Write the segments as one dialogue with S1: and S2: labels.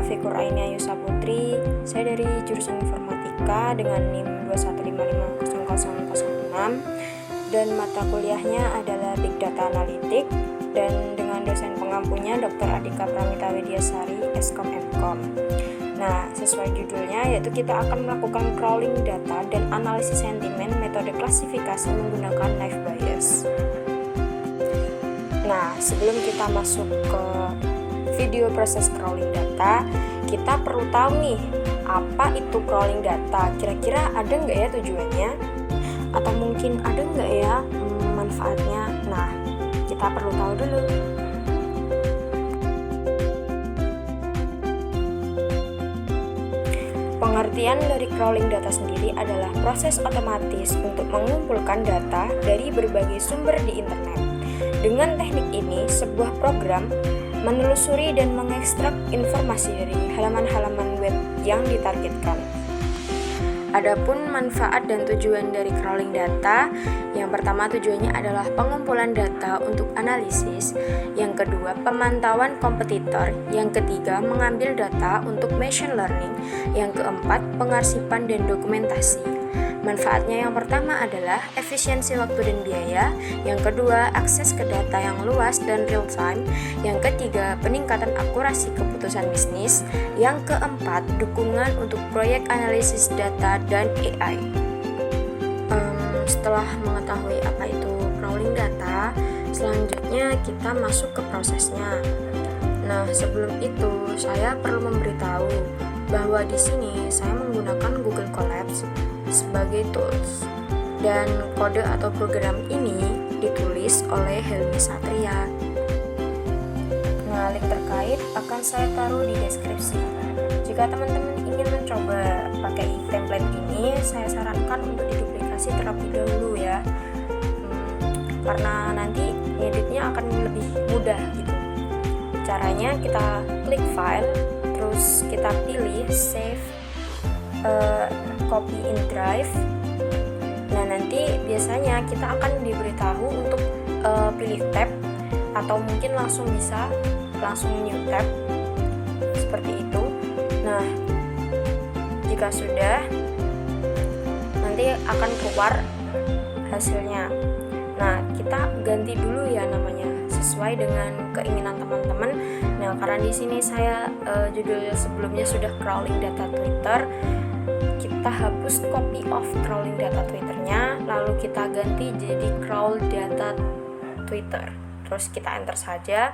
S1: Fikur Ainia Yusa Putri. Saya dari jurusan Informatika dengan NIM 215500006 dan mata kuliahnya adalah Big Data Analytics dan dengan dosen pengampunya Dr. Adhika Pramita Widyasari, Eskom Mkom. Nah, sesuai judulnya yaitu kita akan melakukan crawling data dan analisis sentimen metode klasifikasi menggunakan naive Bayes. Nah, sebelum kita masuk ke video proses crawling data, kita perlu tahu nih, apa itu crawling data? Kira-kira ada nggak ya tujuannya? Atau mungkin ada nggak ya manfaatnya? Nah, kita perlu tahu dulu. Pengertian dari crawling data sendiri adalah proses otomatis untuk mengumpulkan data dari berbagai sumber di internet. Dengan teknik ini, sebuah program menelusuri dan mengekstrak informasi dari halaman-halaman web yang ditargetkan. Adapun manfaat dan tujuan dari crawling data, yang pertama tujuannya adalah pengumpulan data untuk analisis, yang kedua pemantauan kompetitor, yang ketiga mengambil data untuk machine learning, yang keempat pengarsipan dan dokumentasi. Manfaatnya yang pertama adalah efisiensi waktu dan biaya, yang kedua akses ke data yang luas dan real time, yang ketiga peningkatan akurasi keputusan bisnis, yang keempat dukungan untuk proyek analisis data dan AI. Setelah mengetahui apa itu crawling data, selanjutnya kita masuk ke prosesnya. Nah, sebelum itu saya perlu memberitahu bahwa di sini saya menggunakan Google Colabs sebagai tools dan kode atau program ini ditulis oleh Helmi Satria. Nah, link terkait akan saya taruh di deskripsi. Jika teman-teman ingin mencoba pakai template ini, saya sarankan untuk diduplikasi terlebih dahulu ya, karena nanti ngeditnya akan lebih mudah gitu. Caranya kita klik file, terus kita pilih save copy in drive. Nah, nanti biasanya kita akan diberitahu untuk pilih tab atau mungkin langsung new tab seperti itu. Nah, jika sudah, nanti akan keluar hasilnya. Nah, kita ganti dulu ya namanya sesuai dengan keinginan teman-teman. Nah, karena di sini saya judul sebelumnya sudah crawling data Twitter, kita hapus copy of crawling data Twitternya, lalu kita ganti jadi crawl data Twitter. Terus kita enter saja.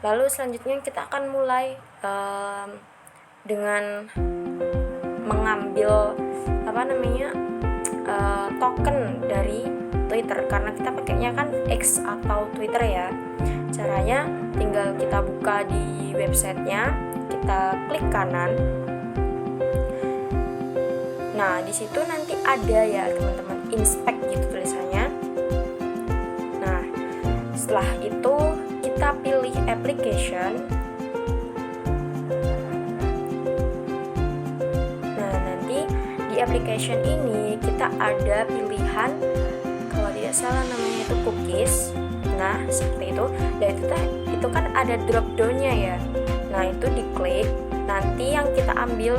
S1: Lalu selanjutnya kita akan mulai dengan mengambil token dari Twitter, karena kita pakainya kan X atau Twitter ya. Caranya tinggal kita buka di websitenya, kita klik kanan. Nah, di situ nanti ada ya teman-teman, inspect gitu tulisannya. Nah, setelah itu kita pilih application. Nah, nanti di application ini kita ada pilihan, kalau tidak salah namanya itu cookies. Nah, seperti itu. Dan itu kan ada drop down-nya ya. Nah, itu diklik. Nanti yang kita ambil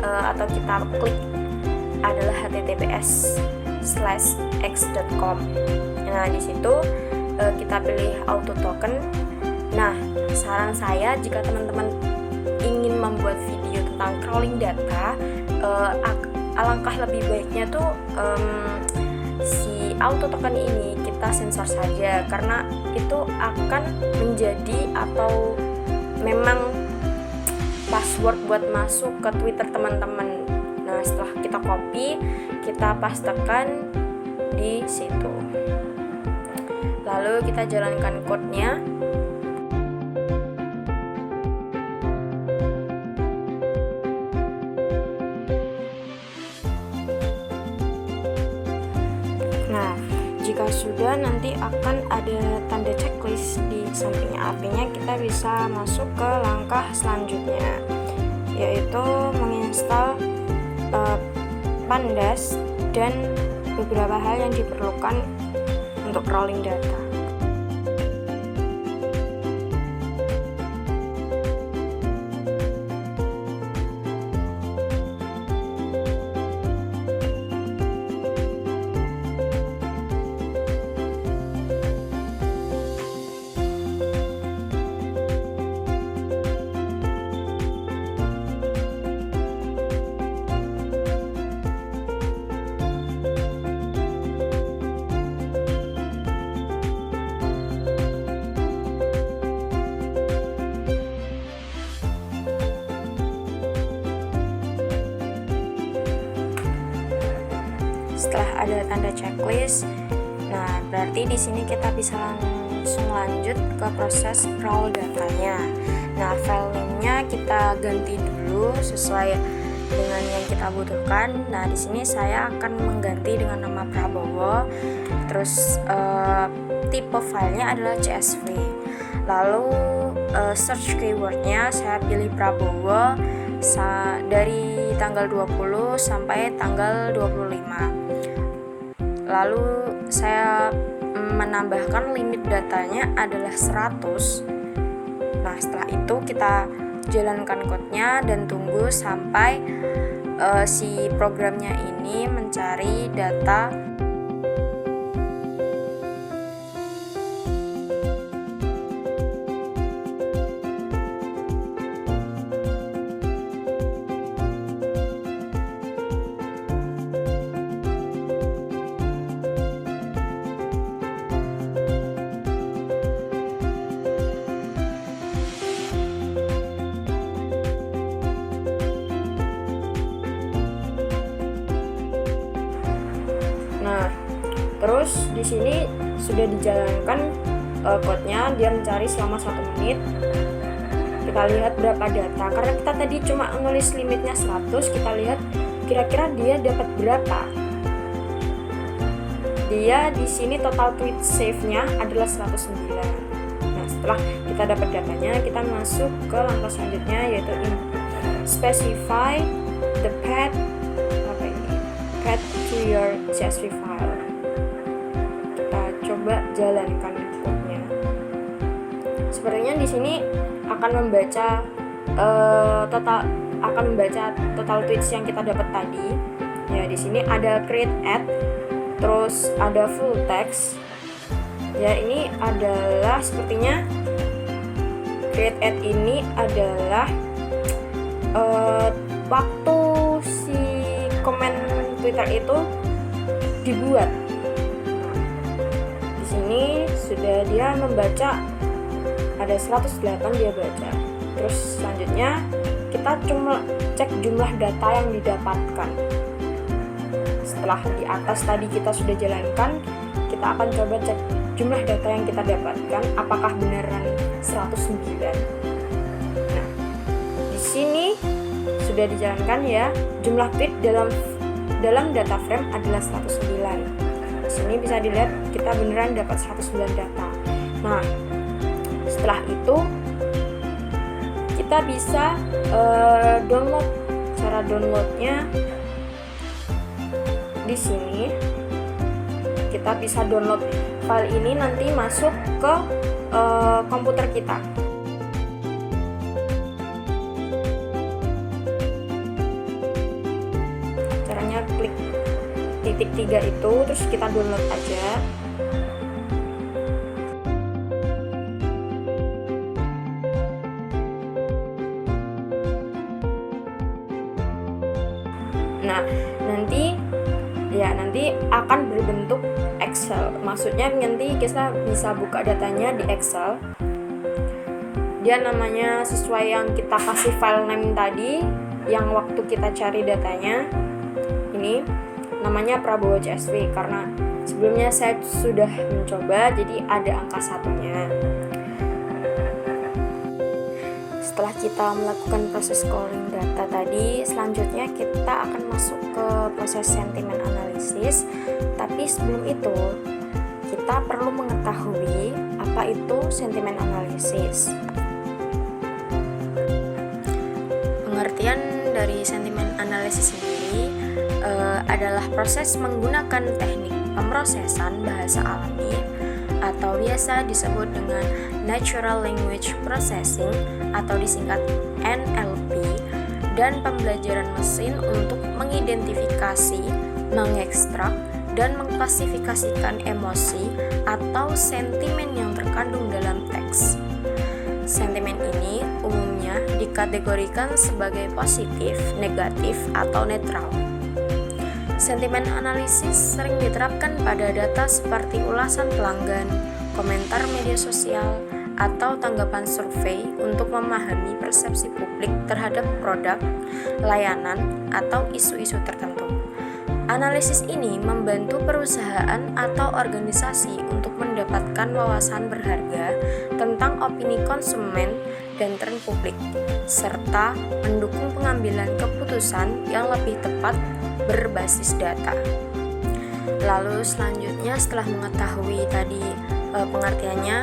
S1: atau kita klik adalah https:/x.com. Nah, di situ kita pilih auto token. Nah, saran saya jika teman-teman ingin membuat video tentang crawling data, alangkah lebih baiknya tuh si auto token ini kita sensor saja, karena itu akan menjadi atau memang password buat masuk ke Twitter teman-teman. Nah, setelah kita copy, kita pastekan di situ. Lalu kita jalankan code-nya. Nah, jika sudah nanti akan ada tanda checklist di sampingnya. Artinya kita bisa masuk ke langkah selanjutnya, yaitu menginstal Pandas dan beberapa hal yang diperlukan untuk crawling data. ada tanda checklist. Nah, berarti di sini kita bisa langsung lanjut ke proses crawl datanya. Nah, file name-nya kita ganti dulu sesuai dengan yang kita butuhkan. Nah, di sini saya akan mengganti dengan nama Prabowo. Terus tipe filenya adalah CSV. Lalu search keywordnya saya pilih Prabowo dari tanggal 20 sampai tanggal 25. Lalu saya menambahkan limit datanya adalah 100. Nah, setelah itu kita jalankan code-nya dan tunggu sampai si programnya ini mencari data. Nah, terus di sini sudah dijalankan code-nya, dia mencari selama 1 menit. Kita lihat berapa data. Karena kita tadi cuma ngelis limitnya 100, kita lihat kira-kira dia dapat berapa. Dia di sini total tweet save-nya adalah 109. Nah, setelah kita dapat datanya, kita masuk ke langkah selanjutnya, yaitu specify the path to your CSV file. Kita coba jalankan code-nya. Sepertinya di sini akan membaca total tweets yang kita dapat tadi. Ya, di sini ada create ad, terus ada full text. Ya, ini adalah sepertinya create ad ini adalah waktu si komen Twitter itu dibuat. Di sini sudah dia membaca, ada 108 dia baca. Terus selanjutnya kita cuma cek jumlah data yang didapatkan. Setelah di atas tadi kita sudah jalankan, kita akan coba cek jumlah data yang kita dapatkan apakah beneran 109. Nah, di sini sudah dijalankan ya, jumlah tweet dalam data frame adalah 109. Di sini bisa dilihat kita beneran dapat 109 data. Nah, setelah itu kita bisa download. Cara downloadnya di sini. Kita bisa download file ini nanti masuk ke komputer kita. Klik titik 3 itu, terus kita download aja. Nah, nanti akan berbentuk Excel. Maksudnya nanti kita bisa buka datanya di Excel. Dia namanya sesuai yang kita kasih file name tadi, yang waktu kita cari datanya. Ini namanya Prabowo CSV karena sebelumnya saya sudah mencoba, jadi ada angka 1-nya. Setelah kita melakukan proses crawling data tadi, selanjutnya kita akan masuk ke proses sentimen analisis. Tapi sebelum itu kita perlu mengetahui apa itu sentimen analisis. Pengertian dari sentimen analisis sendiri adalah proses menggunakan teknik pemrosesan bahasa alami atau biasa disebut dengan Natural Language Processing atau disingkat NLP, dan pembelajaran mesin untuk mengidentifikasi, mengekstrak, dan mengklasifikasikan emosi atau sentimen yang terkandung dalam teks. Sentimen ini umumnya dikategorikan sebagai positif, negatif, atau netral. Sentimen analisis sering diterapkan pada data seperti ulasan pelanggan, komentar media sosial, atau tanggapan survei untuk memahami persepsi publik terhadap produk, layanan, atau isu-isu tertentu. Analisis ini membantu perusahaan atau organisasi untuk mendapatkan wawasan berharga tentang opini konsumen dan tren publik, serta mendukung pengambilan keputusan yang lebih tepat berbasis data. Lalu selanjutnya setelah mengetahui tadi pengertiannya,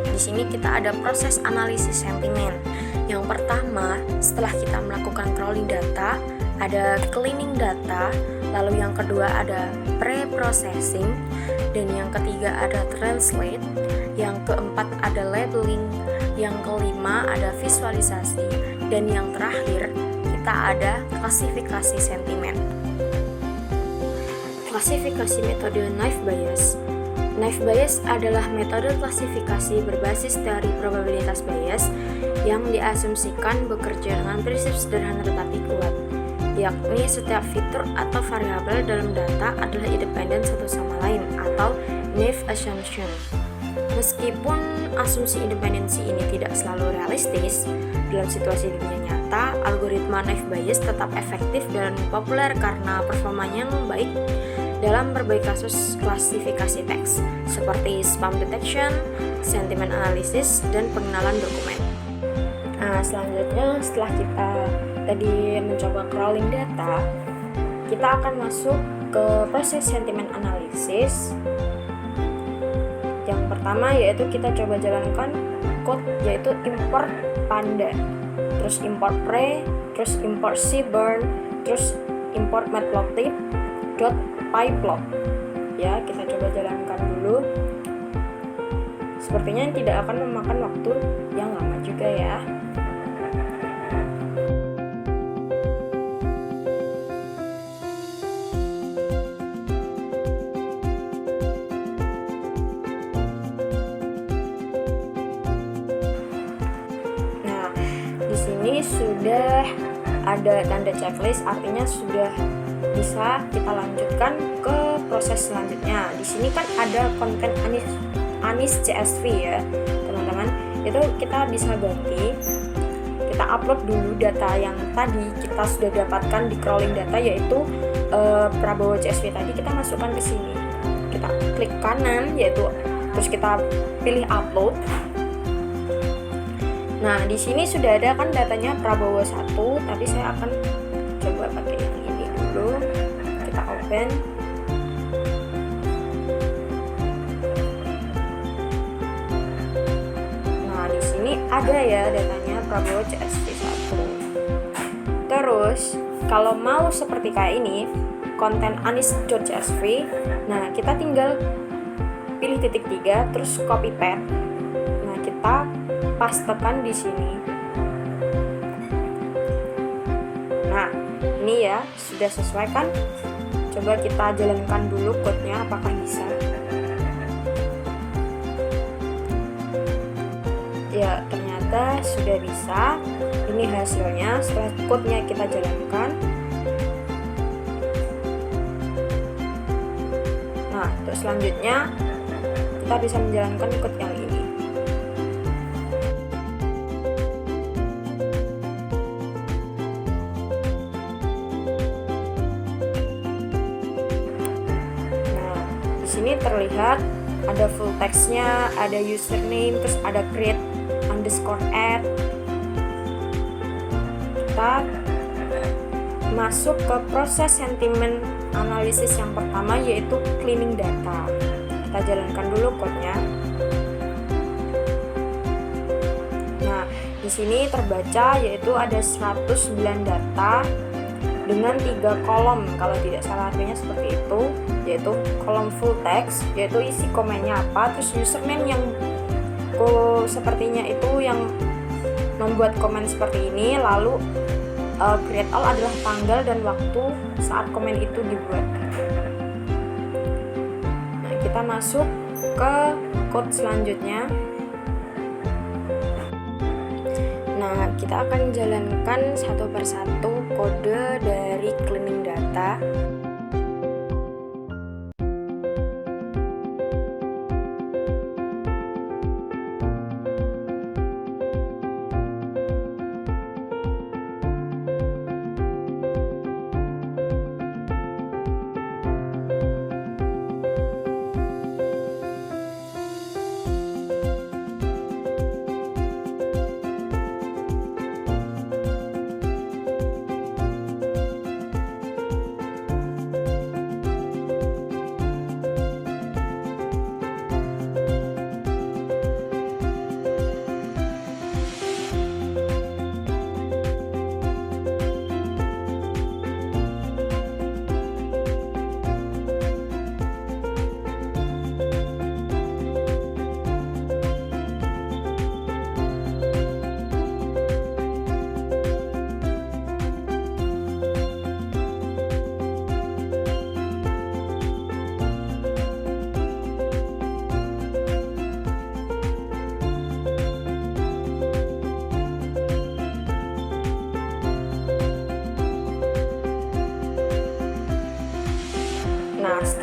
S1: di sini kita ada proses analisis sentimen. Yang pertama, setelah kita melakukan crawling data, ada cleaning data, lalu yang kedua ada pre-processing, dan yang ketiga ada translate, yang keempat ada labeling, yang kelima ada visualisasi, dan yang terakhir kita ada klasifikasi sentimen. Klasifikasi metode Naive Bayes. Naive Bayes adalah metode klasifikasi berbasis teori probabilitas bias yang diasumsikan bekerja dengan prinsip sederhana tetapi kuat, yakni setiap fitur atau variabel dalam data adalah independen satu sama lain atau naive assumption. Meskipun asumsi independensi ini tidak selalu realistis, dalam situasi dunia nyata, algoritma Naive Bayes tetap efektif dan populer karena performanya yang baik dalam berbagai kasus klasifikasi teks, seperti spam detection, sentiment analysis, dan pengenalan dokumen. Nah, selanjutnya setelah kita tadi mencoba crawling data, kita akan masuk ke proses sentiment analysis. Yang pertama yaitu kita coba jalankan code, yaitu import panda, terus import pre, terus import cburn, terus import matplotlib .pyplot. Ya, kita coba jalankan dulu. Sepertinya tidak akan memakan waktu yang lama juga ya. Nah, di sini sudah ada tanda checklist, artinya sudah bisa kita lanjutkan ke proses selanjutnya. Di sini kan ada konten Anis CSV ya, teman-teman. Itu kita bisa ganti. Kita upload dulu data yang tadi kita sudah dapatkan di crawling data, yaitu Prabowo CSV tadi kita masukkan ke sini. Kita klik kanan yaitu, terus kita pilih upload. Nah, di sini sudah ada kan datanya Prabowo 1, tapi saya akan coba pakai yang ini dulu. Kita open. Nah, di sini ada ya datanya Prabowo CSV 1. Terus, kalau mau seperti kayak ini, konten anis.csv, nah kita tinggal pilih titik 3, terus copy paste. Nah, kita pastekan di sini. Nah, ini ya sudah sesuai kan? Coba kita jalankan dulu code-nya apakah bisa. Ya, ternyata sudah bisa. Ini hasilnya setelah code-nya kita jalankan. Nah, terus selanjutnya kita bisa menjalankan code yang ini. Ini terlihat ada full text-nya, ada username, terus ada create underscore add. Kita masuk ke proses sentiment analisis yang pertama, yaitu cleaning data. Kita jalankan dulu code-nya. Nah, di sini terbaca yaitu ada 109 data dengan 3 kolom, kalau tidak salah artinya seperti itu, yaitu kolom full text, yaitu isi komennya apa, terus username yang sepertinya itu yang membuat komen seperti ini, lalu create all adalah tanggal dan waktu saat komen itu dibuat. Nah, kita masuk ke code selanjutnya. Nah, kita akan jalankan satu persatu kode dari cleaning data.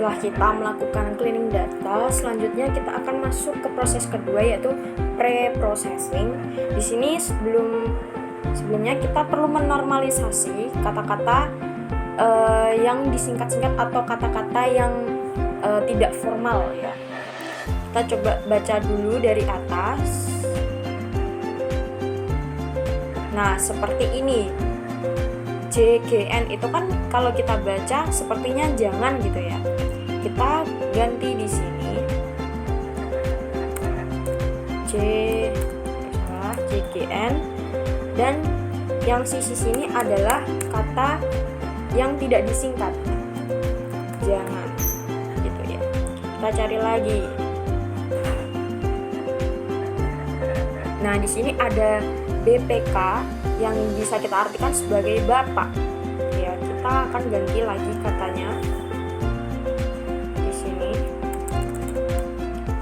S1: Setelah kita melakukan cleaning data, selanjutnya kita akan masuk ke proses kedua, yaitu pre-processing. Di sini sebelumnya kita perlu menormalisasi kata-kata yang disingkat-singkat atau kata-kata yang tidak formal ya. Kita coba baca dulu dari atas. Nah, seperti ini. JGN itu kan kalau kita baca sepertinya jangan gitu ya. Kita ganti di sini JGN, dan yang sisi sini adalah kata yang tidak disingkat, jangan gitu ya. Kita cari lagi. Nah, di sini ada BPK yang bisa kita artikan sebagai bapak ya. Kita akan ganti lagi katanya di sini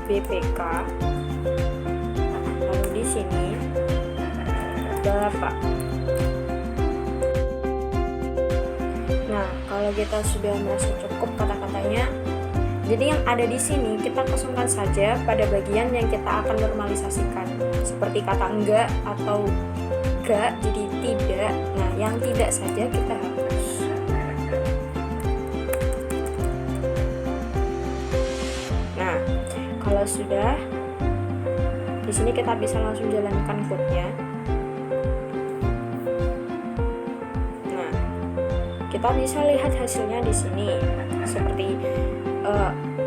S1: BPK, lalu di sini bapak. Nah, kalau kita sudah merasa cukup kata-katanya, jadi yang ada di sini kita kosongkan saja pada bagian yang kita akan normalisasikan, seperti kata enggak atau enggak jadi tidak. Nah, yang tidak saja kita hapus. Nah, kalau sudah, di sini kita bisa langsung jalankan code-nya. Nah, kita bisa lihat hasilnya di sini. Seperti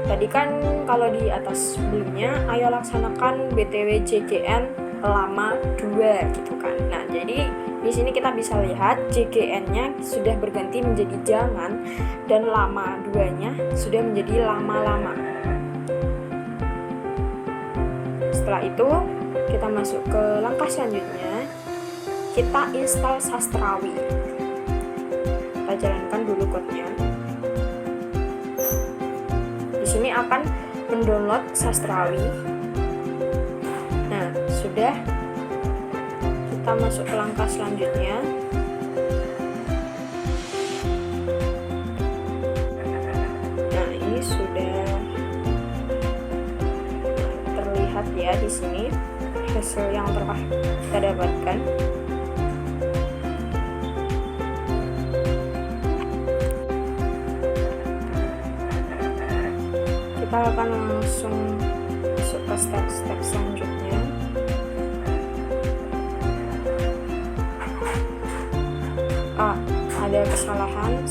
S1: tadi kan kalau di atas sebelumnya, ayo laksanakan BTW JGN lama 2 gitu kan. Nah, jadi di sini kita bisa lihat JGN-nya sudah berganti menjadi jangan, dan lama 2-nya sudah menjadi lama-lama. Setelah itu kita masuk ke langkah selanjutnya, kita install Sastrawi. Kita jalankan dulu code-nya. Di sini akan mendownload Sastrawi. Nah, sudah, kita masuk ke langkah selanjutnya. Nah, ini sudah terlihat ya di sini hasil yang telah kita dapatkan. Kita akan langsung masuk ke step-step selanjutnya. Ada kesalahan,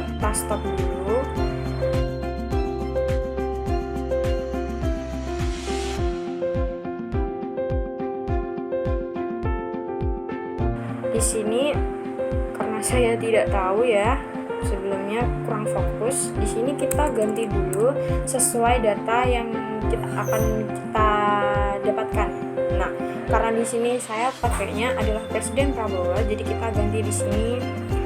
S1: kita stop dulu. Di sini karena saya tidak tahu ya, sebelumnya kurang fokus. Di sini kita ganti dulu sesuai data yang akan kita dapatkan. Nah, karena di sini saya pakainya adalah Presiden Prabowo, jadi kita ganti di sini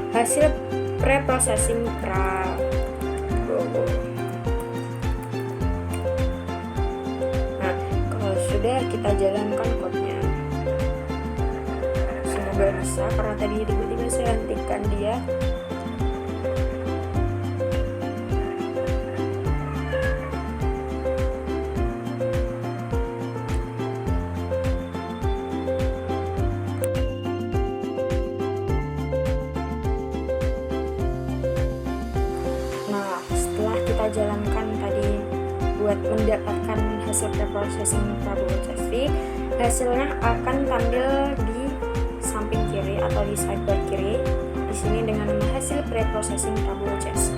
S1: hasil pre-processing Prabowo. Nah, kalau sudah, kita jalankan code-nya. Semoga bisa, karena tadi tiba-tiba saya hentikan dia. Jalankan tadi buat mendapatkan hasil preprocessing Prabowo CSV, hasilnya akan tampil di samping kiri atau di sidebar kiri di sini dengan nama hasil preprocessing Prabowo CSV.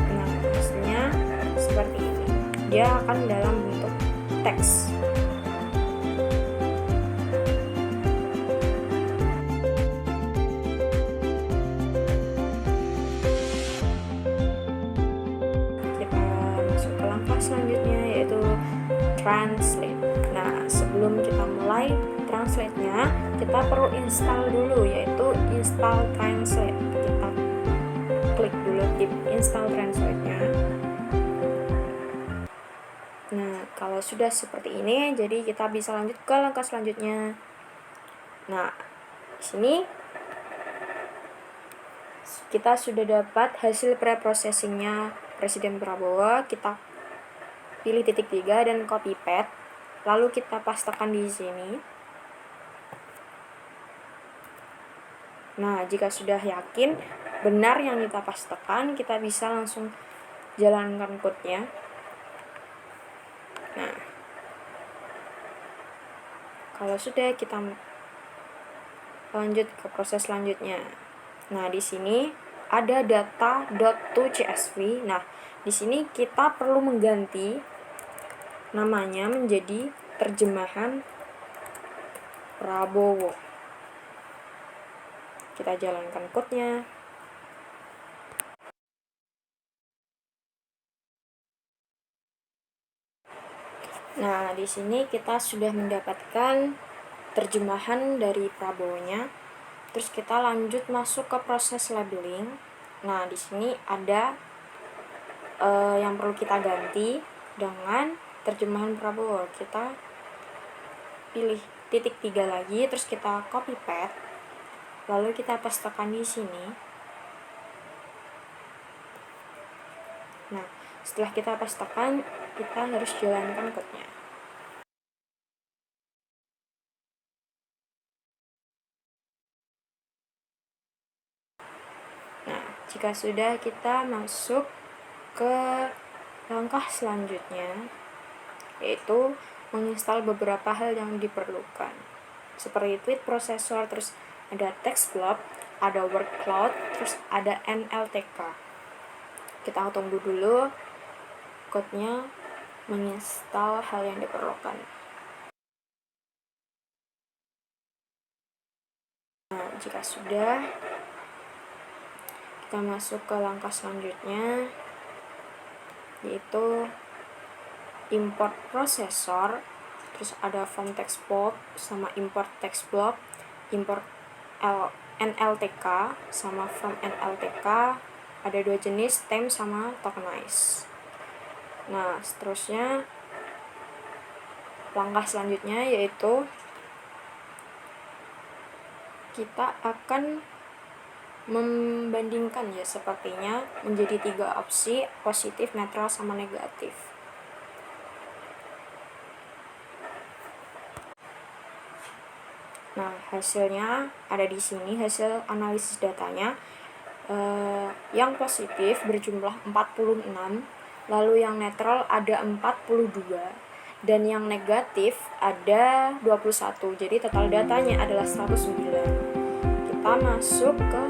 S1: Nah, hasilnya seperti ini. Dia akan dalam bentuk teks. Selanjutnya yaitu translate. Nah, sebelum kita mulai translate-nya, kita perlu install dulu, yaitu install translate. Kita klik dulu di install translate-nya. Nah, kalau sudah seperti ini, jadi kita bisa lanjut ke langkah selanjutnya. Nah, di sini kita sudah dapat hasil preprocessingnya Presiden Prabowo. Kita pilih titik 3 dan copy paste, lalu kita pastekan di sini. Nah, jika sudah yakin benar yang kita pastekan, kita bisa langsung jalankan code-nya. Nah, kalau sudah, kita lanjut ke proses selanjutnya. Nah, di sini ada data.toCSV. Nah, di sini kita perlu mengganti namanya menjadi terjemahan Prabowo. Kita jalankan code-nya. Nah, di sini kita sudah mendapatkan terjemahan dari Prabowo-nya. Terus kita lanjut masuk ke proses labeling. Nah, di sini ada yang perlu kita ganti dengan terjemahan Prabowo. Kita pilih titik 3 lagi, terus kita copy paste, lalu kita pastekan di sini. Nah, setelah kita pastekan, kita harus jalankan code-nya. Jika sudah, kita masuk ke langkah selanjutnya, yaitu menginstal beberapa hal yang diperlukan, seperti tweet processor, terus ada text block, ada word cloud, terus ada NLTK. Kita tunggu dulu code-nya menginstal hal yang diperlukan. Nah, jika sudah, kita masuk ke langkah selanjutnya, yaitu import processor, terus ada from text block sama import text block, import NLTK sama from NLTK. Ada 2 jenis, temp sama tokenize. Nah, seterusnya langkah selanjutnya yaitu kita akan membandingkan ya, sepertinya menjadi 3 opsi, positif, netral, sama negatif. Nah, hasilnya ada di sini, hasil analisis datanya. Yang positif berjumlah 46, lalu yang netral ada 42, dan yang negatif ada 21. Jadi total datanya adalah 109. Kita masuk ke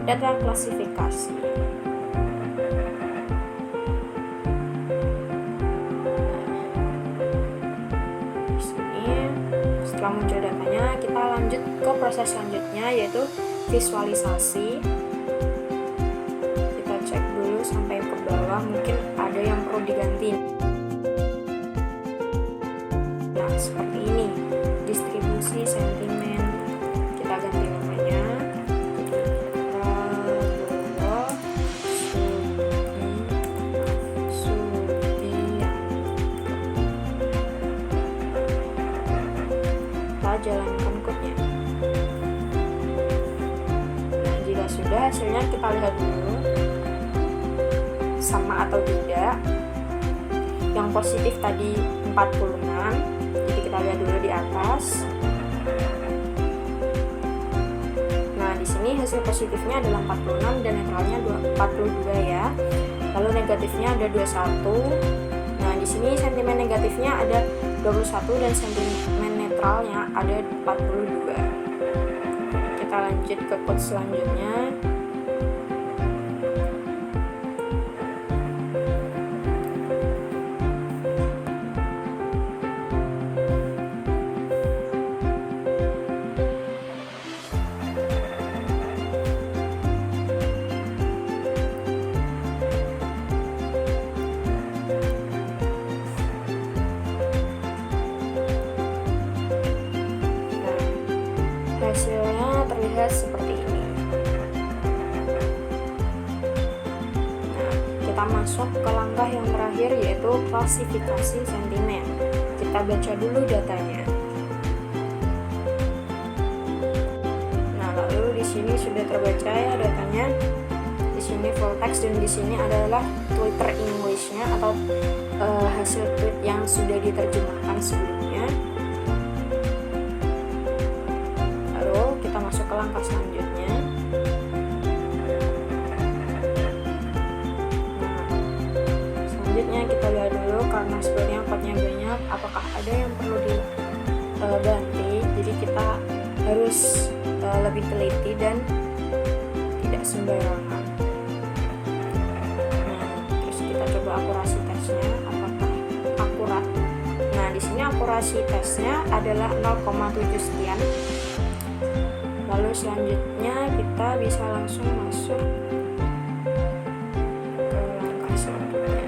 S1: data klasifikasi. Di sini setelah muncul datanya, kita lanjut ke proses selanjutnya, yaitu visualisasi. Kita cek dulu sampai ke bawah, mungkin ada yang perlu diganti. Nah, seperti ini, distribusi sentimen. Kita ganti namanya. Jalankan code-nya. Nah, jika sudah, hasilnya kita lihat dulu sama atau tidak. Yang positif tadi 46, jadi kita lihat dulu di atas. Nah, di sini hasil positifnya adalah 46 dan netralnya 42 ya. Lalu negatifnya ada 21. Nah, di sini sentimen negatifnya ada 21 dan sentimen netralnya ada 42. Kita lanjut ke code selanjutnya. Hasilnya terlihat seperti ini. Nah, kita masuk ke langkah yang terakhir, yaitu klasifikasi sentimen. Kita baca dulu datanya. sudah terbaca ya datanya. Di sini full text dan di sini adalah Twitter English-nya atau hasil tweet yang sudah diterjemahkan sebelumnya. Lalu kita masuk ke langkah selanjutnya. Selanjutnya kita lihat dulu, karena sebenarnya kodnya banyak, apakah ada yang perlu diganti. Jadi kita harus lebih teliti dan tidak sembarangan. Nah, terus kita coba akurasi tesnya, apakah akurat. Nah, di sini akurasi tesnya adalah 0,7 sekian. Lalu selanjutnya kita bisa langsung masuk ke langkah selanjutnya.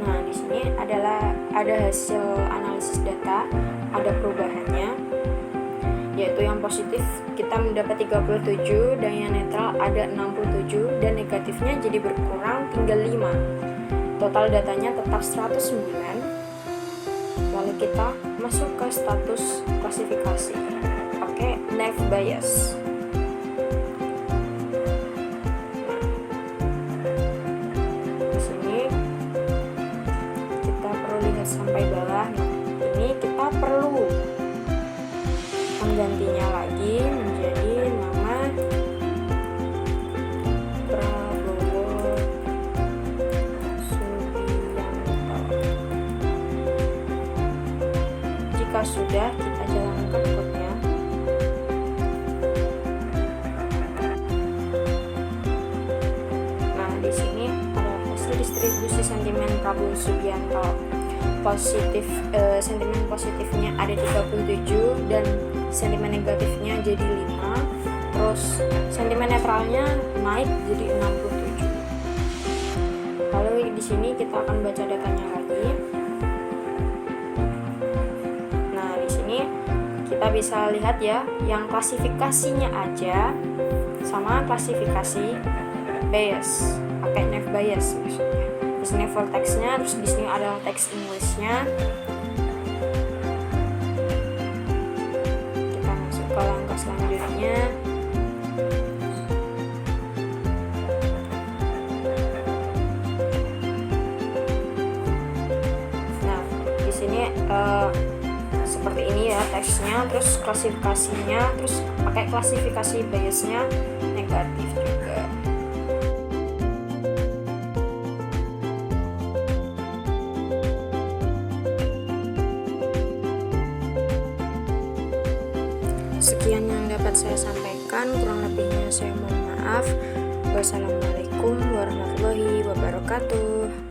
S1: Nah, di sini ada hasil analisis data, ada perubahannya, yaitu yang positif kita mendapat 37 dan yang netral ada 67 dan negatifnya jadi berkurang tinggal 5. Total datanya tetap 109. Lalu kita masuk ke status klasifikasi pakai Naive Bayes. Di sini kita perlu lihat sampai bawah. Ini kita perlu menggantinya lagi menjadi nama Prabowo Subianto. Jika sudah, kita jalankan kodenya. Nah, di sini ada hasil distribusi sentimen Prabowo Subianto. Sentimen positifnya ada 37 dan sentimen negatifnya jadi 5. Terus sentimen netralnya naik jadi 67. Lalu di sini kita akan baca datanya lagi. Nah, di sini kita bisa lihat ya, yang klasifikasinya aja sama klasifikasi Bayes, pakai Naive Bayes maksudnya. Di sini full text-nya, terus di sini ada teks English-nya. Kita masuk ke langkah selanjutnya. Nah, di sini seperti ini ya teksnya, terus klasifikasinya, terus pakai klasifikasi Bayes-nya negatif juga. Sekian yang dapat saya sampaikan, kurang lebihnya saya mohon maaf. Wassalamualaikum warahmatullahi wabarakatuh.